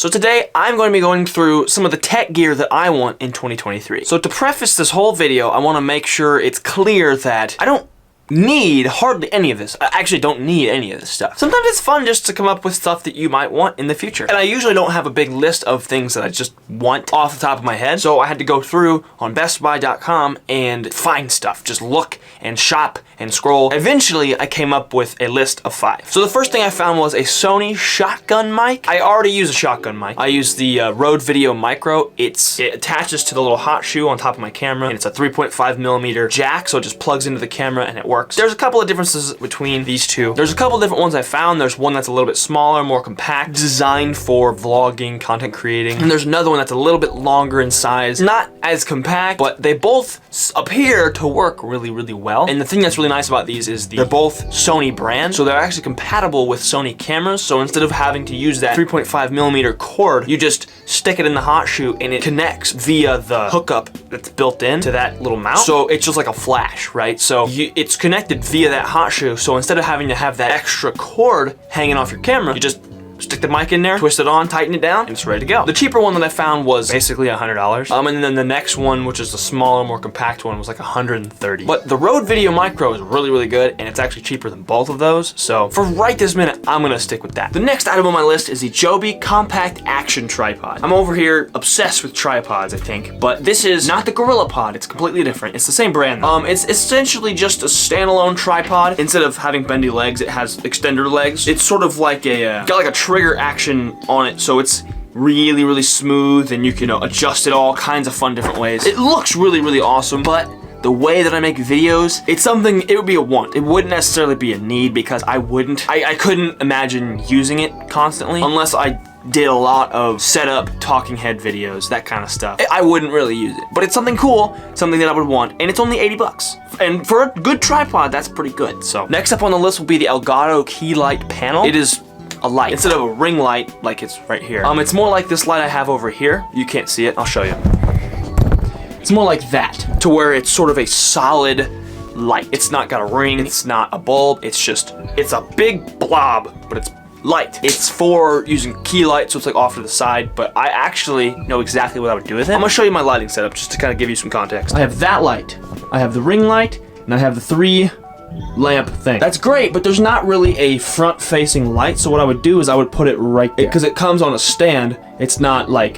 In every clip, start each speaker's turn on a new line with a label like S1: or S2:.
S1: So today I'm going to be going through some of the tech gear that I want in 2023. So to preface this whole video, I want to make sure it's clear that I don't need hardly any of this. I actually don't need any of this stuff. Sometimes it's fun just to come up with stuff that you might want in the future. And I usually don't have a big list of things that I just want off the top of my head. So I had to go through on bestbuy.com and find stuff. Just look and shop and scroll. Eventually, I came up with a list of 5. So the first thing I found was a Sony Shotgun Mic. I already use a shotgun mic. I use the Rode Video Micro. It attaches to the little hot shoe on top of my camera, and it's a 3.5mm jack, so it just plugs into the camera and it works. There's a couple of differences between these two. There's a couple of different ones I found. There's one that's a little bit smaller, more compact, designed for vlogging, content creating. And there's another one that's a little bit longer in size, not as compact, but they both appear to work really, really well. And the thing that's really nice about these is they're both Sony brand, so they're actually compatible with Sony cameras. So instead of having to use that 3.5mm cord, you just stick it in the hot shoe and it connects via the hookup that's built into that little mount. So it's just like a flash, right? So it's connected via that hot shoe. So instead of having to have that extra cord hanging off your camera, you just stick the mic in there, twist it on, tighten it down, and it's ready to go. The cheaper one that I found was basically $100. And then the next one, which is the smaller, more compact one, was like $130. But the Rode Video Micro is really, really good, and it's actually cheaper than both of those. So for right this minute, I'm gonna stick with that. The next item on my list is the Joby Compact Action Tripod. I'm over here obsessed with tripods, I think, but this is not the GorillaPod. It's completely different. It's the same brand. It's essentially just a standalone tripod. Instead of having bendy legs, it has extender legs. It's sort of like got like a trigger action on it, so it's really, really smooth, and you can adjust it all kinds of fun different ways. It looks really, really awesome, but the way that I make videos, it's something, it would be a want. It wouldn't necessarily be a need, because I couldn't imagine using it constantly unless I did a lot of setup, talking head videos, that kind of stuff. I wouldn't really use it, but it's something cool, something that I would want, and it's only 80 bucks. And for a good tripod, that's pretty good. So next up on the list will be the Elgato key light panel. It is a light instead of a ring light like it's right here. It's more like this light I have over here. You can't see it, I'll show you. It's more like that, to where it's sort of a solid light. It's not got a ring, it's not a bulb, it's a big blob, but it's light. It's for using key light, so it's like off to the side, but I actually know exactly what I would do with it. I'm gonna show you my lighting setup just to kind of give you some context. I have that light, I have the ring light, and I have the 3 lamp thing. That's great, but there's not really a front-facing light, so what I would do is I would put it right there. Because it comes on a stand, it's not like,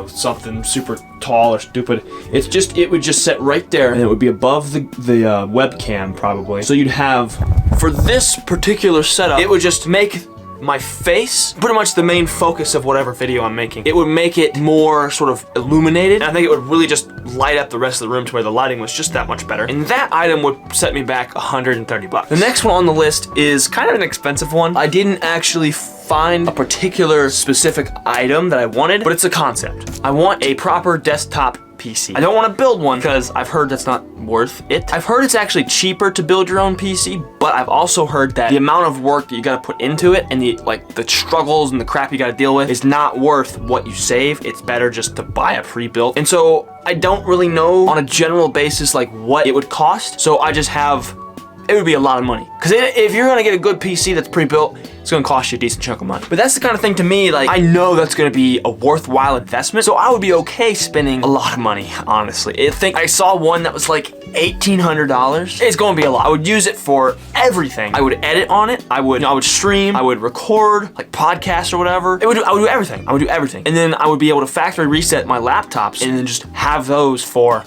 S1: something super tall or stupid. It would just sit right there, and it would be above the webcam, probably. So you'd have, for this particular setup, it would just make my face pretty much the main focus of whatever video I'm making. It would make it more sort of illuminated, and I think it would really just light up the rest of the room to where the lighting was just that much better. And that item would set me back 130 bucks. The next one on the list is kind of an expensive one. I didn't actually find a particular specific item that I wanted, but it's a concept. I want a proper desktop PC. I don't want to build one because I've heard that's not worth it. I've heard it's actually cheaper to build your own PC, but I've also heard that the amount of work that you gotta put into it and the struggles and the crap you gotta deal with is not worth what you save. It's better just to buy a pre-built. And so I don't really know on a general basis like what it would cost. So I just have, it would be a lot of money. Because if you're gonna get a good PC that's pre-built, it's gonna cost you a decent chunk of money. But that's the kind of thing to me, like, I know that's gonna be a worthwhile investment, so I would be okay spending a lot of money, honestly. I saw one that was like $1,800. It's gonna be a lot. I would use it for everything. I would edit on it. I would stream. I would record, like podcasts or whatever. I would do everything. I would do everything. And then I would be able to factory reset my laptops and then just have those for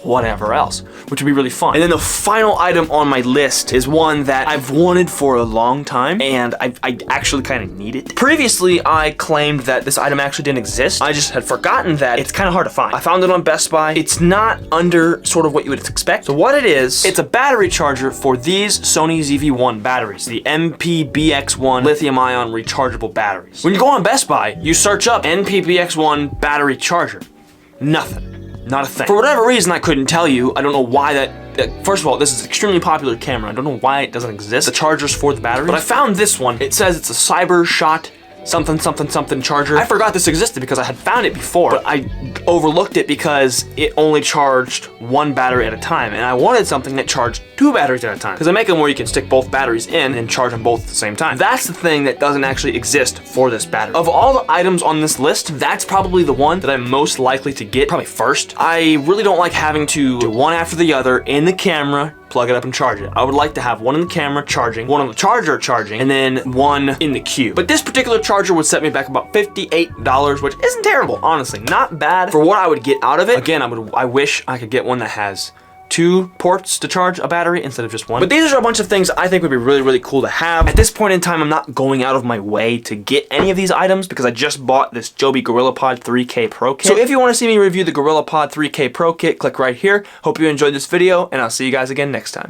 S1: whatever else, which would be really fun. And then the final item on my list is one that I've wanted for a long time, and I actually kind of need it. Previously, I claimed that this item actually didn't exist. I just had forgotten that it's kind of hard to find. I found it on Best Buy. It's not under sort of what you would expect. So what it is, it's a battery charger for these Sony ZV-1 batteries, the NP-BX1 lithium-ion rechargeable batteries. When you go on Best Buy, you search up NP-BX1 battery charger. Nothing. Not a thing. For whatever reason, I couldn't tell you. I don't know why that. First of all, this is an extremely popular camera. I don't know why it doesn't exist. The chargers for the battery. But I found this one. It says it's a CyberShot something something something charger. I forgot this existed because I had found it before, but I overlooked it because it only charged one battery at a time, and I wanted something that charged 2 batteries at a time, because I make them where you can stick both batteries in and charge them both at the same time. That's the thing that doesn't actually exist for this battery. Of all the items on this list, that's probably the one that I'm most likely to get, probably first. I really don't like having to do one after the other in the camera, plug it up and charge it. I would like to have one in the camera charging, one on the charger charging, and then one in the queue. But this particular charger would set me back about $58, which isn't terrible, honestly. Not bad for what I would get out of it. Again, I wish I could get one that has 2 ports to charge a battery instead of just one. But these are a bunch of things I think would be really, really cool to have. At this point in time, I'm not going out of my way to get any of these items because I just bought this Joby GorillaPod 3K Pro Kit. So if you want to see me review the GorillaPod 3K Pro Kit, click right here. Hope you enjoyed this video, and I'll see you guys again next time.